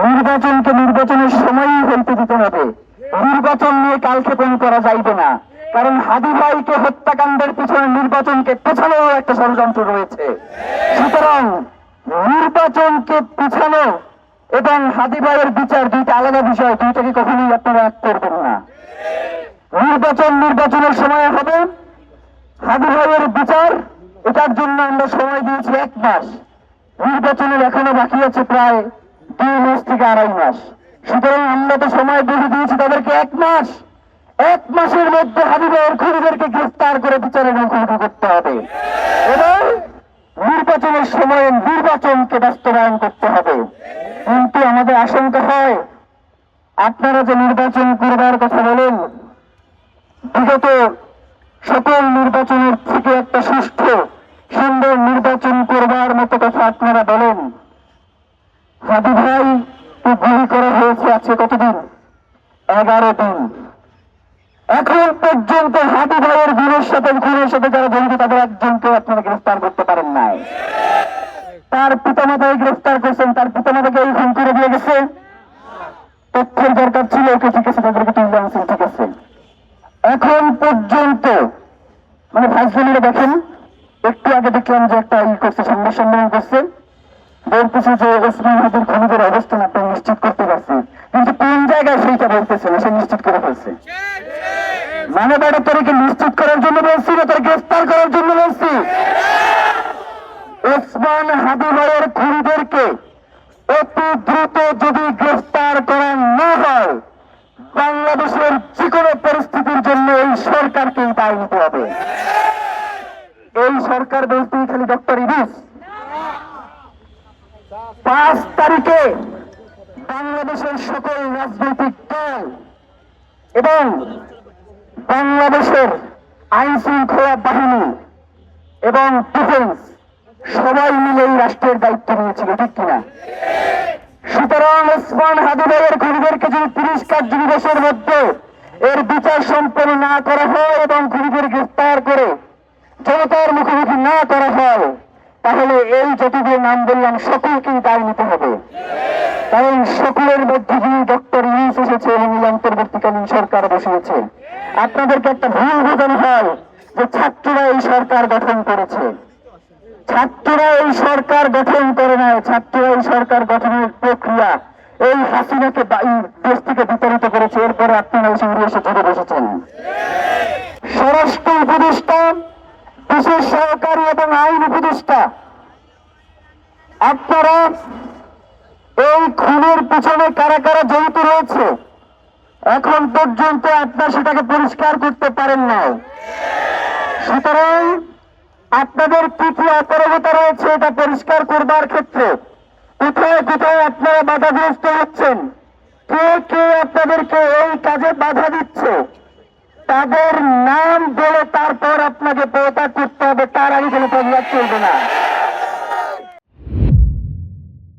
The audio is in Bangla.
নির্বাচনকে নির্বাচনের সময়ই হইতে দিতে হবে। নির্বাচন নিয়ে কালক্ষেপণ করা যাইবে না, কারণ হাদি ভাইকে হত্যাকাণ্ডের পিছনে নির্বাচনকে পেছানোর একটা ষড়যন্ত্র রয়েছে। সুতরাং নির্বাচনকে পিছানো এবং হাদি ভাইয়ের বিচার দুইটা আলাদা বিষয়, দুইটাকে কখনোই আপনারা এক করবেন না। নির্বাচনের সময় হবে, হাদি ভাইয়ের বিচার এটার জন্য আমরা সময় দিয়েছি 1 মাস। নির্বাচনের এখনো বাকি আছে প্রায় 2 মাস থেকে 2.5 মাস। সুতরাং আমরা তো সময় বেঁধে দিয়েছি তাদেরকে 1 মাস। 1 মাসের মধ্যে হাদি ভাইয়ের খুনিদেরকে গ্রেফতার করে বিচারের মুখোমুখি করতে হবে এবং নির্বাচনের সময়ে নির্বাচনকে বাস্তবায়ন করতে হবে। কিন্তু আমাদের আশঙ্কা হয়, আপনারা যে নির্বাচন করবার কথা বলেন, বিগত সকল নির্বাচনের থেকে একটা সুষ্ঠু সুন্দর নির্বাচন করবার মতো কথা আপনারা বলেন। হাদি ভাই গুলি করা হয়েছে আছে কতদিন? 11 দিন। এখন পর্যন্ত হাদি ভাইয়ের খুনের সাথে যারা জড়িত তাদের একজনকে আপনারা গ্রেফতার করতে পারেন নাই। তার পিতামাতাকে গ্রেফতার করছেন, তার পিতামাতাকে এই খুন করে দিয়ে গেছে। তথ্যের দরকার ছিল, ওকে ঠিক আছে, তাদেরকে তুলে আনছেন, ঠিক আছে। এখন পর্যন্ত মানে ভাইসমিরা দেখেন, একটু আগে দেখলাম যে একটা করছে, সংবাদ সম্মেলন করছে, বলতেছে যে ওসমান হাদির খুনিদের অবস্থান আপনারা নিশ্চিত করতে পারছি, কিন্তু কোন জায়গায় সেইটা বলতেছে না, সে নিশ্চিত করে ফেলছে। মানে বেটা তোরকে নিশ্চিত করার জন্য বলছি না, তোর গ্রেফতার করার জন্য বলছি। ওসমান হাদি ভাইয়ের খুনিদেরকে অতি দ্রুত যদি গ্রেফতার করা না হয়, বাংলাদেশের যে কোনো পরিস্থিতির জন্য এই সরকারকেই দায় নিতে হবে। এই সরকার বলতেই খালি ডক্টর ইউনূস। 5 তারিখে বাংলাদেশের সকল রাজনৈতিক দল এবং বাংলাদেশের আইন শৃঙ্খলা বাহিনী এবং ডিফেন্স সবাই মিলে এই রাষ্ট্রের দায়িত্ব নিয়েছিল, ঠিক কিনা? সুতরাং ওসমান হাদি ভাইয়ের খুনিদেরকে যদি 30 কার্যদিবসের মধ্যে এর বিচার সম্পন্ন না করা হয় এবং খুনিদের গ্রেফতার করে জনতার মুখোমুখি না করা হয়, তাহলে এই যতগুলো নাম বললাম সকলকেই দায় নিতে হবে। কারণ সকলের মধ্যে যিনি ডক্টর ইউনূস এসেছে এবং এই অন্তর্বর্তীকালীন সরকার বসিয়েছে। আপনাদেরকে একটা ভুল বোঝানো হয় যে ছাত্ররা এই সরকার গঠন করেছে। ছাত্ররা এই সরকার গঠন করে নাই। ছাত্ররা এই সরকার গঠনের প্রক্রিয়া এই হাসিনাকে দেশ থেকে বিতাড়িত করেছে। এরপরে আপনারা এসে উড়ে এসে জুড়ে বসেছেন। স্বরাষ্ট্র উপদেষ্টা, বিশেষ সহকারী এবং আইন উপদেষ্টা, আপনারা এই খুনের পিছনে কারা কারা জড়িত রয়েছে এখন পর্যন্ত আপনারা সেটাকে পরিষ্কার করতে পারেন নাই। সুতরাং আপনাদের কি কি অপরাধতা রয়েছে এটা পরিষ্কার করবার ক্ষেত্রে কোথায় কোথায় আপনারা বাধাগ্রস্ত হচ্ছেন, কে কে আপনাদেরকে এই কাজে বাধা দিচ্ছে, তাদের নাম বলে তারপর আপনাকে পদত্যাগ করতে হবে। তার আগে কোনো পদত্যাগ চলবে না।